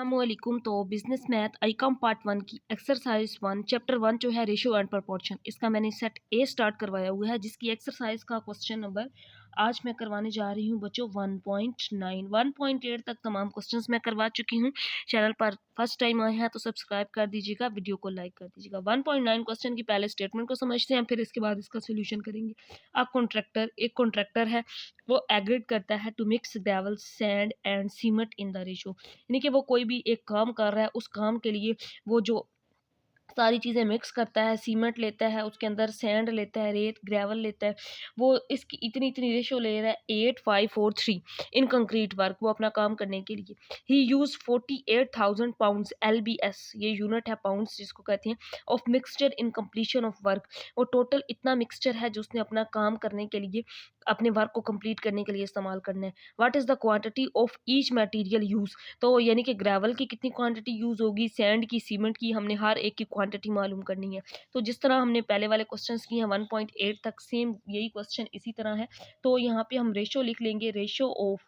अस्सलामुअलैकुम। तो business math Icom part 1 की एक्सरसाइज 1 चैप्टर 1 जो है रेशियो एंड प्रोपोर्शन, इसका मैंने सेट ए स्टार्ट करवाया हुआ है, जिसकी एक्सरसाइज का क्वेश्चन नंबर आज मैं करवाने जा रही हूँ बच्चों 1.9 1.8 तक तमाम क्वेश्चंस मैं करवा चुकी हूँ। चैनल पर फर्स्ट टाइम आए हैं तो सब्सक्राइब कर दीजिएगा, वीडियो को लाइक कर दीजिएगा। 1.9 क्वेश्चन की पहले स्टेटमेंट को समझते हैं, फिर इसके बाद इसका सोल्यूशन करेंगे। एक कॉन्ट्रैक्टर है, वो एग्रीड करता है to mix gravel sand and cement in the ratio, यानी कि वो कोई भी एक काम कर रहा है, उस काम के लिए वो जो सारी चीज़ें मिक्स करता है, सीमेंट लेता है, उसके अंदर सैंड लेता है, रेत ग्रेवल लेता है, वो इसकी इतनी इतनी रेशो ले रहा है 8 5 4 3 इन कंक्रीट वर्क, वो अपना काम करने के लिए। ही यूज 48,000 पाउंड्स LBS, ये यूनिट है पाउंड्स जिसको कहते हैं, of mixture in completion of work. वो टोटल इतना मिक्सचर है जो उसने अपना काम करने के लिए, अपने वर्क को कंप्लीट करने के लिए इस्तेमाल करना है। What is the quantity of each material use, तो यानी कि ग्रेवल की कितनी क्वांटिटी यूज़ होगी, सैंड की, सीमेंट की, हमने हर एक की क्वांटिटी मालूम करनी है। तो जिस तरह हमने पहले वाले क्वेश्चंस किए हैं 1.8 तक, सेम यही क्वेश्चन इसी तरह है। तो यहाँ पे हम रेशो लिख लेंगे, रेशो ऑफ,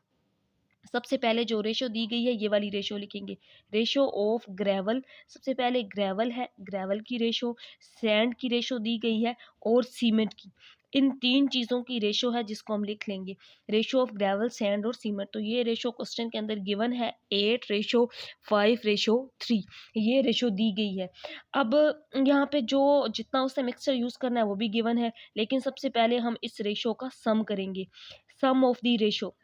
सबसे पहले जो रेशो दी गई है ये वाली रेशो लिखेंगे, रेशो ऑफ ग्रेवल। सबसे पहले ग्रेवल है, ग्रेवल की रेशो, सैंड की रेशो दी गई है, और सीमेंट की। इन तीन चीज़ों की रेशो है जिसको हम लिख लेंगे, रेशो ऑफ ग्रेवल, सैंड और सीमेंट। तो ये रेशो क्वेश्चन के अंदर गिवन है 8:5:3, ये रेशो दी गई है। अब यहाँ पे जो जितना उससे मिक्सचर यूज़ करना है वो भी गिवन है, लेकिन सबसे पहले हम इस रेशो का सम करेंगे, सम ऑफ दी रेशो।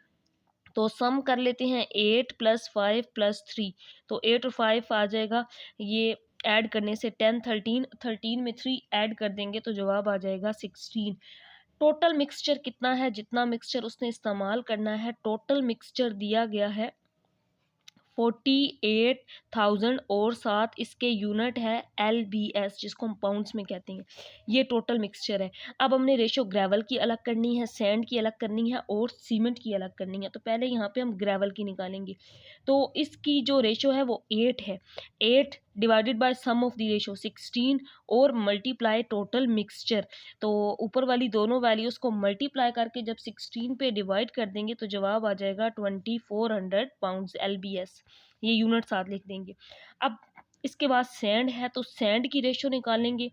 तो सम कर लेते हैं 8 + 5 + 3, तो 8 और 5 आ जाएगा, ये ऐड करने से 10 13 13 में 3 ऐड कर देंगे तो जवाब आ जाएगा 16। टोटल मिक्सचर कितना है, जितना मिक्सचर उसने इस्तेमाल करना है, टोटल मिक्सचर दिया गया है 48,000 और साथ इसके यूनिट है LBS, जिसको हम पाउंड्स में कहते हैं। ये टोटल मिक्सचर है। अब हमने रेशो ग्रेवल की अलग करनी है, सैंड की अलग करनी है और सीमेंट की अलग करनी है। तो पहले यहाँ पे हम ग्रेवल की निकालेंगे। तो इसकी जो रेशो है वो 8 है, 8 divided by sum of the ratio 16 और मल्टीप्लाई टोटल मिक्सचर। तो ऊपर वाली दोनों वैल्यूज़ को मल्टीप्लाई करके जब 16 पे डिवाइड कर देंगे तो जवाब आ जाएगा 2400 पाउंड्स LBS, ये यूनिट साथ लिख देंगे। अब इसके बाद सैंड है, तो सैंड की रेशो निकालेंगे।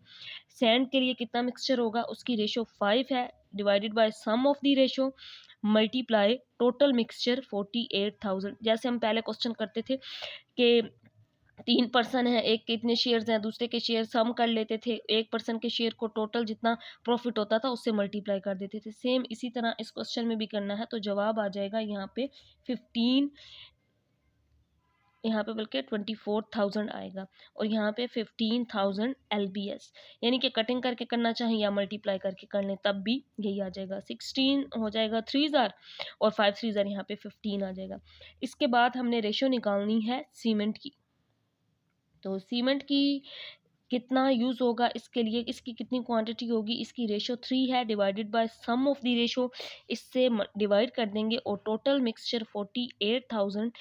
सैंड के लिए कितना मिक्सचर होगा, उसकी रेशो 5 है, divided by sum of the ratio multiply total mixture 48,000। जैसे हम पहले क्वेश्चन करते थे कि 3 पर्सन है, एक के इतने शेयर्स हैं, दूसरे के शेयर सम कर लेते थे, एक पर्सन के शेयर को टोटल जितना प्रॉफिट होता था उससे मल्टीप्लाई कर देते थे। सेम इसी तरह इस क्वेश्चन में भी करना है। तो जवाब आ जाएगा यहाँ पे 15, यहाँ पे बल्कि 24,000 आएगा, और यहाँ पे 15,000 LBS, यानी कि कटिंग करके करना चाहें या मल्टीप्लाई करके कर लें तब भी यही आ जाएगा। 16 हो जाएगा 3,000 और 5 3,000 यहाँ पे 15 आ जाएगा। इसके बाद हमने रेशो निकालनी है सीमेंट की। तो सीमेंट की कितना यूज़ होगा, इसके लिए इसकी कितनी क्वांटिटी होगी, इसकी रेशो 3 है, divided by sum of the ratio, इससे डिवाइड कर देंगे, और टोटल मिक्सचर 48,000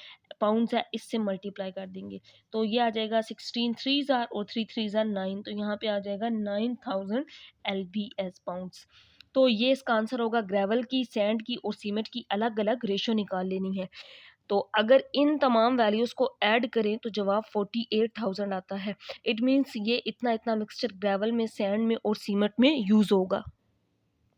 पाउंड्स है, इससे मल्टीप्लाई कर देंगे। तो ये आ जाएगा 16 3 और 3 3 9, तो यहाँ पे आ जाएगा 9,000 LBS पाउंड्स। तो ये इसका आंसर होगा। ग्रेवल की, सैंड की और सीमेंट की अलग अलग रेशो निकाल लेनी है। तो अगर इन तमाम वैल्यूज़ को ऐड करें तो जवाब 48,000 आता है। इट मीन्स ये इतना इतना मिक्सचर ग्रेवल में, सैंड में और सीमेंट में यूज़ होगा।